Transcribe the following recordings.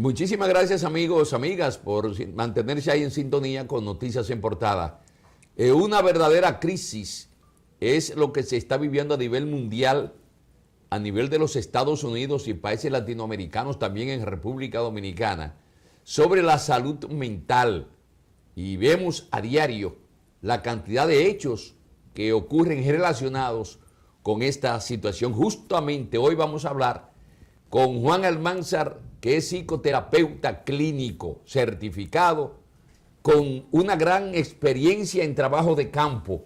Muchísimas gracias, amigos, amigas, por mantenerse ahí en sintonía con Noticias en Portada. Una verdadera crisis es lo que se está viviendo a nivel mundial, a nivel de los Estados Unidos y países latinoamericanos, también en República Dominicana, sobre la salud mental. Y vemos a diario la cantidad de hechos que ocurren relacionados con esta situación. Justamente hoy vamos a hablar con Juan Almanzar, que es psicoterapeuta clínico certificado, con una gran experiencia en trabajo de campo,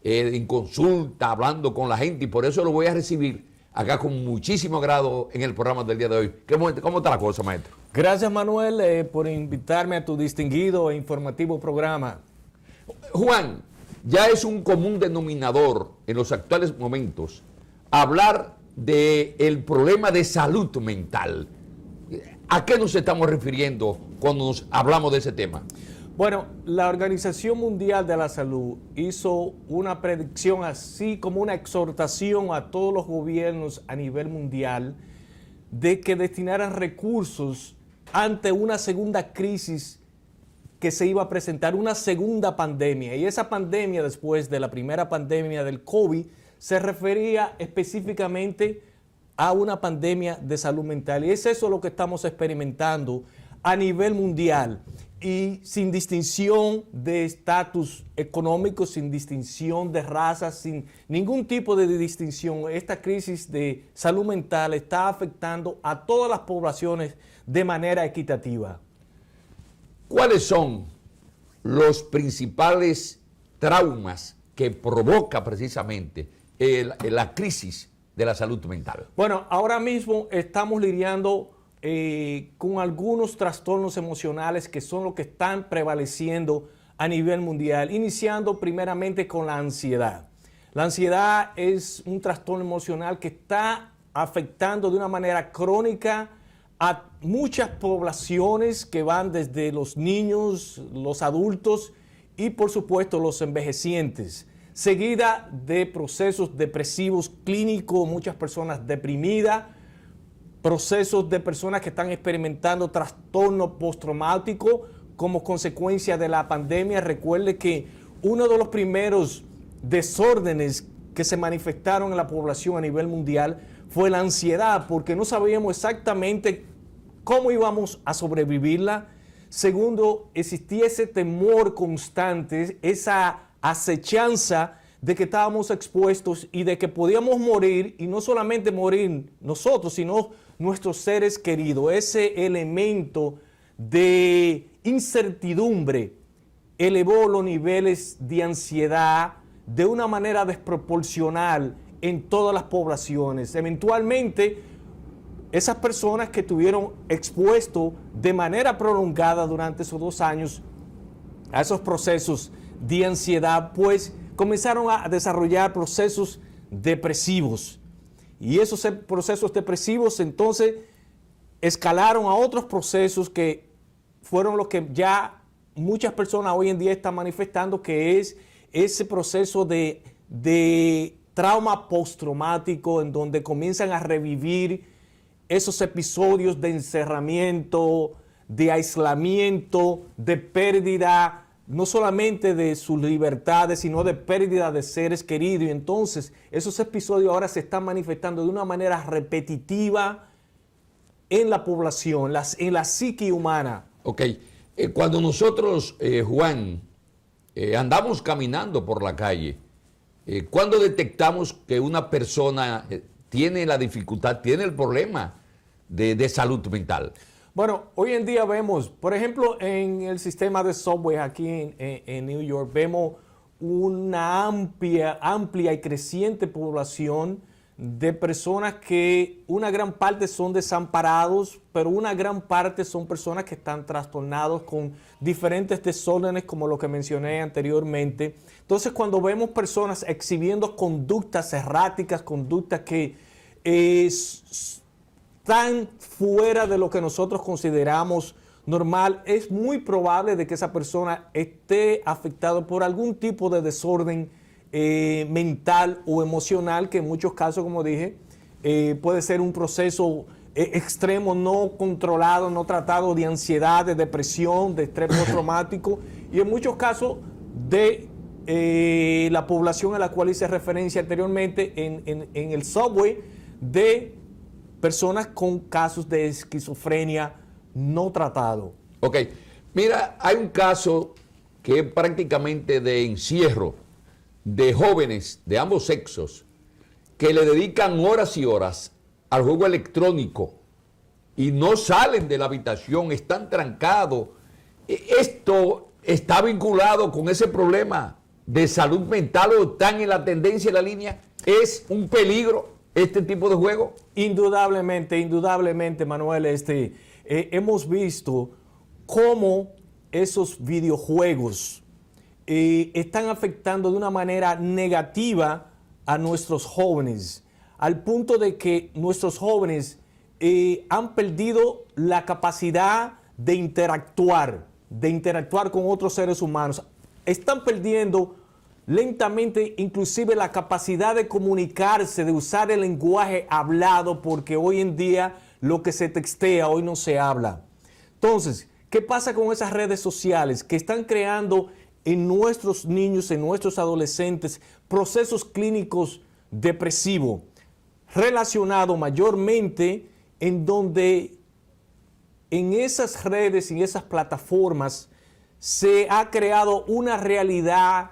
en consulta, hablando con la gente, y por eso lo voy a recibir acá con muchísimo agrado en el programa del día de hoy. ¿Cómo está la cosa, maestro? Gracias, Manuel, por invitarme a tu distinguido e informativo programa. Juan, ya es un común denominador en los actuales momentos hablar del problema de salud mental. ¿A qué nos estamos refiriendo cuando nos hablamos de ese tema? Bueno, la Organización Mundial de la Salud hizo una predicción, así como una exhortación a todos los gobiernos a nivel mundial de que destinaran recursos ante una segunda crisis que se iba a presentar, una segunda pandemia. Y esa pandemia, después de la primera pandemia del COVID, se refería específicamente a una pandemia de salud mental. Y es eso lo que estamos experimentando a nivel mundial, y sin distinción de estatus económico, sin distinción de raza, sin ningún tipo de distinción. Esta crisis de salud mental está afectando a todas las poblaciones de manera equitativa. ¿Cuáles son los principales traumas que provoca precisamente la crisis de la salud mental? Bueno, ahora mismo estamos lidiando con algunos trastornos emocionales que son los que están prevaleciendo a nivel mundial, iniciando primeramente con la ansiedad. La ansiedad es un trastorno emocional que está afectando de una manera crónica a muchas poblaciones, que van desde los niños, los adultos y por supuesto los envejecientes, seguida de procesos depresivos clínicos, muchas personas deprimidas, procesos de personas que están experimentando trastorno postraumático como consecuencia de la pandemia. Recuerde que uno de los primeros desórdenes que se manifestaron en la población a nivel mundial fue la ansiedad, porque no sabíamos exactamente cómo íbamos a sobrevivirla. Segundo, existía ese temor constante, esa acechanza de que estábamos expuestos y de que podíamos morir, y no solamente morir nosotros, sino nuestros seres queridos. Ese elemento de incertidumbre elevó los niveles de ansiedad de una manera desproporcional en todas las poblaciones. Eventualmente, esas personas que estuvieron expuestos de manera prolongada durante esos 2 años a esos procesos de ansiedad, pues comenzaron a desarrollar procesos depresivos. Y esos procesos depresivos entonces escalaron a otros procesos que fueron los que ya muchas personas hoy en día están manifestando, que es ese proceso de trauma postraumático, en donde comienzan a revivir esos episodios de encerramiento, de aislamiento, de pérdida no solamente de sus libertades, sino de pérdida de seres queridos. Y entonces esos episodios ahora se están manifestando de una manera repetitiva en la población, en la psique humana. Ok, cuando nosotros, Juan, andamos caminando por la calle, ¿cuándo detectamos que una persona tiene la dificultad, tiene el problema de salud mental? Bueno, hoy en día vemos, por ejemplo, en el sistema de subway aquí en New York, vemos una amplia y creciente población de personas que una gran parte son desamparados, pero una gran parte son personas que están trastornados con diferentes desórdenes, como lo que mencioné anteriormente. Entonces, cuando vemos personas exhibiendo conductas erráticas, conductas que están fuera de lo que nosotros consideramos normal, es muy probable de que esa persona esté afectada por algún tipo de desorden mental o emocional, que en muchos casos, como dije, puede ser un proceso extremos no controlados, no tratados de ansiedad, de depresión, de estrés postraumático y en muchos casos de la población a la cual hice referencia anteriormente en el subway, de personas con casos de esquizofrenia no tratado. Ok, mira, hay un caso que es prácticamente de encierro de jóvenes de ambos sexos que le dedican horas y horas al juego electrónico y no salen de la habitación, están trancados. Esto está vinculado con ese problema de salud mental o están en la tendencia en la línea. ¿Es un peligro este tipo de juego? Indudablemente, Manuel, hemos visto cómo esos videojuegos están afectando de una manera negativa a nuestros jóvenes, al punto de que nuestros jóvenes han perdido la capacidad de interactuar con otros seres humanos. Están perdiendo lentamente inclusive la capacidad de comunicarse, de usar el lenguaje hablado, porque hoy en día lo que se textea, hoy no se habla. Entonces, ¿qué pasa con esas redes sociales que están creando en nuestros niños, en nuestros adolescentes, procesos clínicos depresivos, relacionados mayormente en donde en esas redes y esas plataformas se ha creado una realidad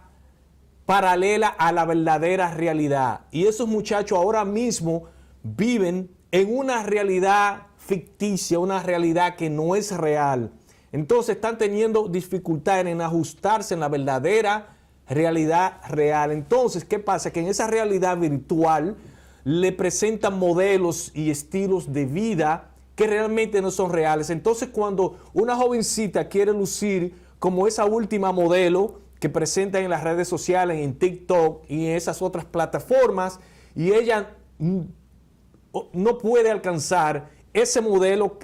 paralela a la verdadera realidad? Y esos muchachos ahora mismo viven en una realidad ficticia, una realidad que no es real. Entonces están teniendo dificultades en ajustarse en la verdadera realidad real. Entonces, ¿qué pasa? Que en esa realidad virtual le presentan modelos y estilos de vida que realmente no son reales. Entonces, cuando una jovencita quiere lucir como esa última modelo que presentan en las redes sociales, en TikTok y en esas otras plataformas, y ella no puede alcanzar ese modelo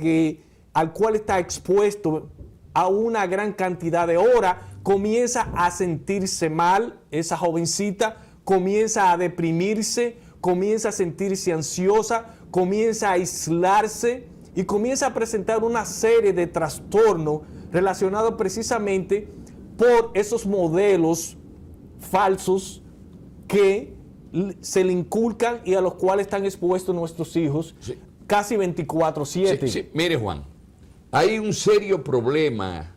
al cual está expuesto a una gran cantidad de horas, comienza a sentirse mal esa jovencita, comienza a deprimirse, comienza a sentirse ansiosa, comienza a aislarse y comienza a presentar una serie de trastornos relacionados precisamente por esos modelos falsos que se le inculcan y a los cuales están expuestos nuestros hijos casi 24/7. Sí. Mire, Juan, hay un serio problema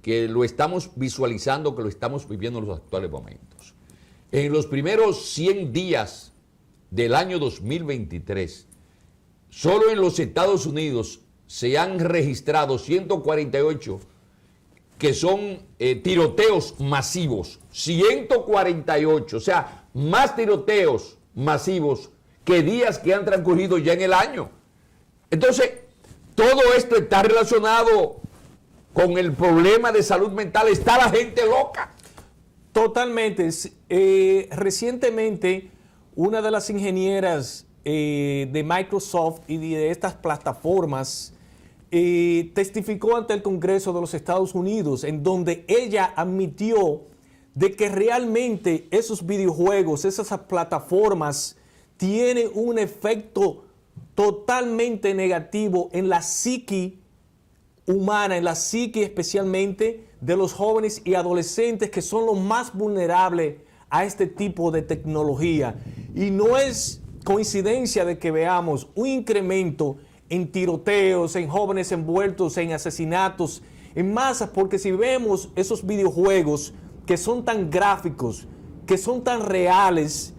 que lo estamos visualizando, que lo estamos viviendo en los actuales momentos. En los primeros 100 días del año 2023, solo en los Estados Unidos se han registrado 148 que son tiroteos masivos. 148, o sea, más tiroteos masivos que días que han transcurrido ya en el año. Entonces, todo esto está relacionado con el problema de salud mental. Está la gente loca. Totalmente. Recientemente, una de las ingenieras de Microsoft y de estas plataformas testificó ante el Congreso de los Estados Unidos, en donde ella admitió de que realmente esos videojuegos, esas plataformas, tienen un efecto totalmente negativo en la psique humana, en la psique especialmente de los jóvenes y adolescentes, que son los más vulnerables a este tipo de tecnología. Y no es coincidencia de que veamos un incremento en tiroteos, en jóvenes envueltos en asesinatos en masas, porque si vemos esos videojuegos que son tan gráficos, que son tan reales,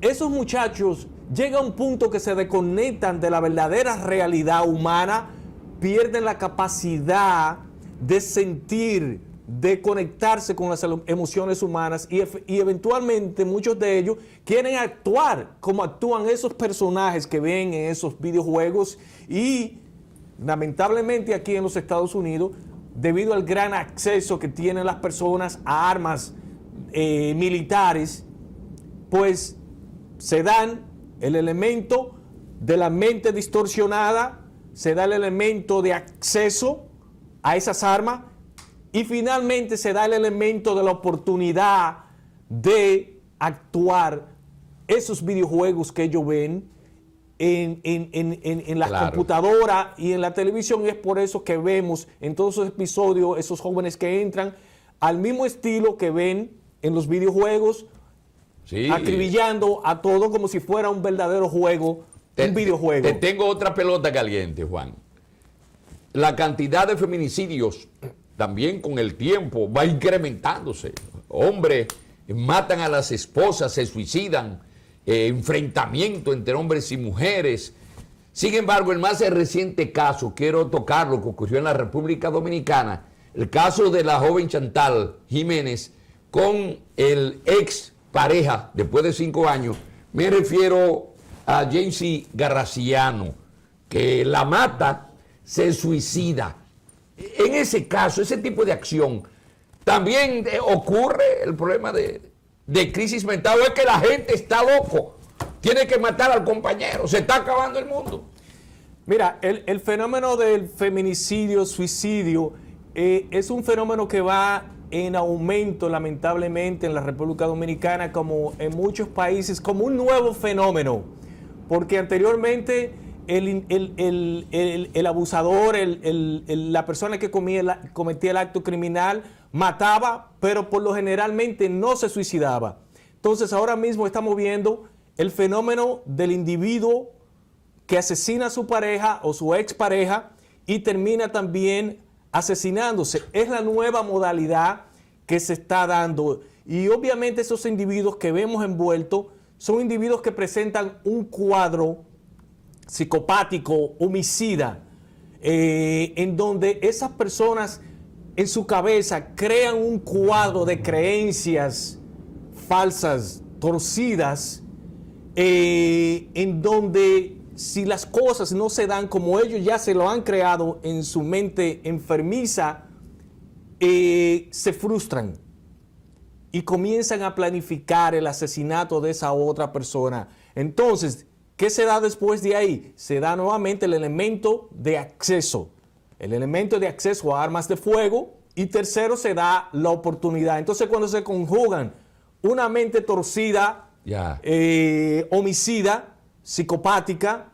esos muchachos llegan a un punto que se desconectan de la verdadera realidad humana, pierden la capacidad de sentir, de conectarse con las emociones humanas y eventualmente muchos de ellos quieren actuar como actúan esos personajes que ven en esos videojuegos. Y lamentablemente aquí en los Estados Unidos, debido al gran acceso que tienen las personas a armas militares, pues se dan el elemento de la mente distorsionada, se da el elemento de acceso a esas armas y finalmente se da el elemento de la oportunidad de actuar esos videojuegos que ellos ven en las Claro. computadoras y en la televisión, y es por eso que vemos en todos esos episodios esos jóvenes que entran al mismo estilo que ven en los videojuegos, Sí. acribillando a todo como si fuera un verdadero juego, un videojuego. Te tengo otra pelota caliente, Juan. La cantidad de feminicidios también con el tiempo va incrementándose. Hombres matan a las esposas, se suicidan, enfrentamiento entre hombres y mujeres. Sin embargo, el más reciente caso, quiero tocarlo, que ocurrió en la República Dominicana, el caso de la joven Chantal Jiménez con el ex pareja después de 5 años. Me refiero a James Garraciano, que la mata, se suicida. En ese caso, ese tipo de acción, también ocurre el problema de crisis mental. Es que la gente está loco, tiene que matar al compañero, se está acabando el mundo. Mira, el fenómeno del feminicidio, suicidio, es un fenómeno que va en aumento, lamentablemente, en la República Dominicana, como en muchos países, como un nuevo fenómeno, porque anteriormente el abusador, la persona que cometía el acto criminal, mataba, pero por lo generalmente no se suicidaba. Entonces ahora mismo estamos viendo el fenómeno del individuo que asesina a su pareja o su expareja y termina también asesinándose. Es la nueva modalidad que se está dando. Y obviamente esos individuos que vemos envueltos son individuos que presentan un cuadro psicopático, homicida, en donde esas personas en su cabeza crean un cuadro de creencias falsas, torcidas, en donde si las cosas no se dan como ellos ya se lo han creado en su mente enfermiza, se frustran y comienzan a planificar el asesinato de esa otra persona. Entonces, ¿qué se da después de ahí? Se da nuevamente el elemento de acceso. El elemento de acceso a armas de fuego. Y tercero, se da la oportunidad. Entonces, cuando se conjugan una mente torcida, homicida, psicopática,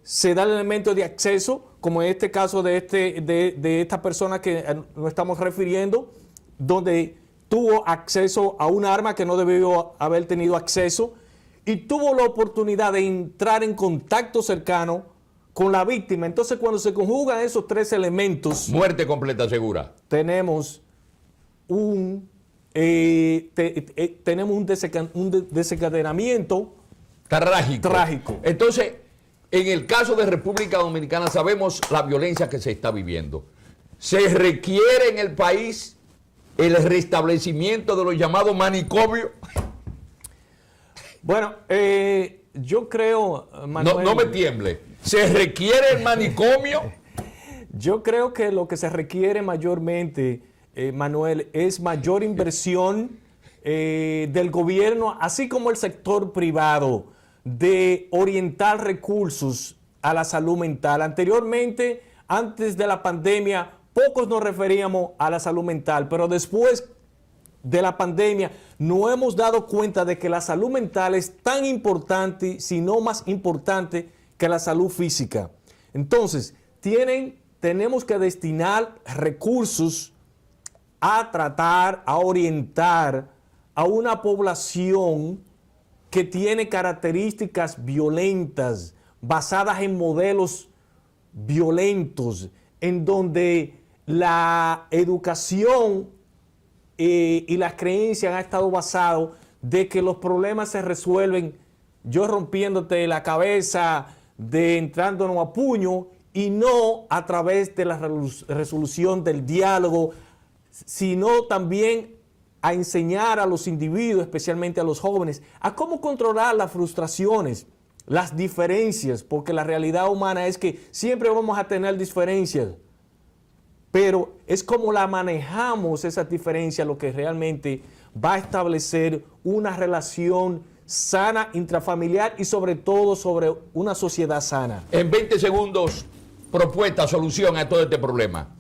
se da el elemento de acceso, como en este caso de esta persona que nos estamos refiriendo, donde tuvo acceso a un arma que no debió haber tenido acceso, y tuvo la oportunidad de entrar en contacto cercano con la víctima. Entonces, cuando se conjugan esos tres elementos, muerte completa segura. Tenemos un desencadenamiento trágico. Entonces, en el caso de República Dominicana sabemos la violencia que se está viviendo. Se requiere en el país el restablecimiento de los llamados manicomios. Bueno, yo creo, Manuel, no me tiemble. ¿Se requiere el manicomio? Yo creo que lo que se requiere mayormente, Manuel, es mayor inversión del gobierno, así como el sector privado, de orientar recursos a la salud mental. Anteriormente, antes de la pandemia, pocos nos referíamos a la salud mental, pero después de la pandemia nos hemos dado cuenta de que la salud mental es tan importante, si no más importante, que la salud física. Entonces, tenemos que destinar recursos a tratar, a orientar a una población que tiene características violentas, basadas en modelos violentos, en donde la educación y las creencias han estado basadas de que los problemas se resuelven yo rompiéndote la cabeza, de entrándonos a puño, y no a través de la resolución del diálogo, sino también a enseñar a los individuos, especialmente a los jóvenes, a cómo controlar las frustraciones, las diferencias, porque la realidad humana es que siempre vamos a tener diferencias, pero es como la manejamos esas diferencias lo que realmente va a establecer una relación sana, intrafamiliar y sobre todo sobre una sociedad sana. En 20 segundos, propuesta, solución a todo este problema.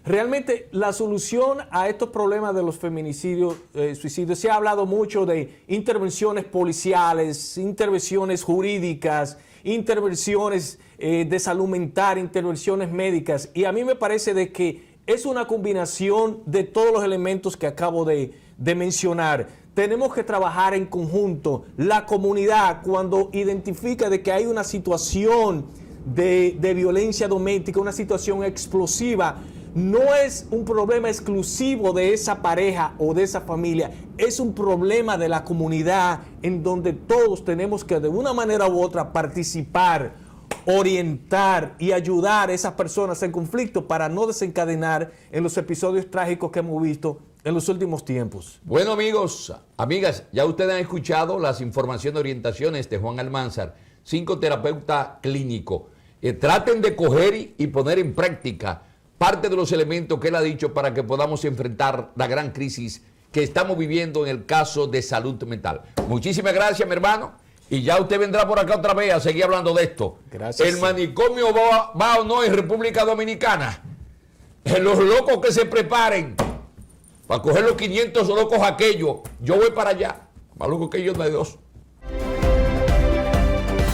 Realmente la solución a estos problemas de los feminicidios, suicidios, se ha hablado mucho de intervenciones policiales, intervenciones jurídicas, intervenciones de salud mental, intervenciones médicas. Y a mí me parece de que es una combinación de todos los elementos que acabo de mencionar. Tenemos que trabajar en conjunto. La comunidad, cuando identifica de que hay una situación de violencia doméstica, una situación explosiva, no es un problema exclusivo de esa pareja o de esa familia, es un problema de la comunidad en donde todos tenemos que de una manera u otra participar, orientar y ayudar a esas personas en conflicto para no desencadenar en los episodios trágicos que hemos visto en los últimos tiempos. Bueno, amigos, amigas, ya ustedes han escuchado las informaciones, orientaciones de Juan Almanzar, psicoterapeuta clínico. Traten de coger y poner en práctica parte de los elementos que él ha dicho para que podamos enfrentar la gran crisis que estamos viviendo en el caso de salud mental. Muchísimas gracias, mi hermano. Y ya usted vendrá por acá otra vez a seguir hablando de esto. Gracias. El manicomio va o no en República Dominicana. Los locos que se preparen para coger los 500 locos aquellos. Yo voy para allá. Más loco que ellos no hay dos.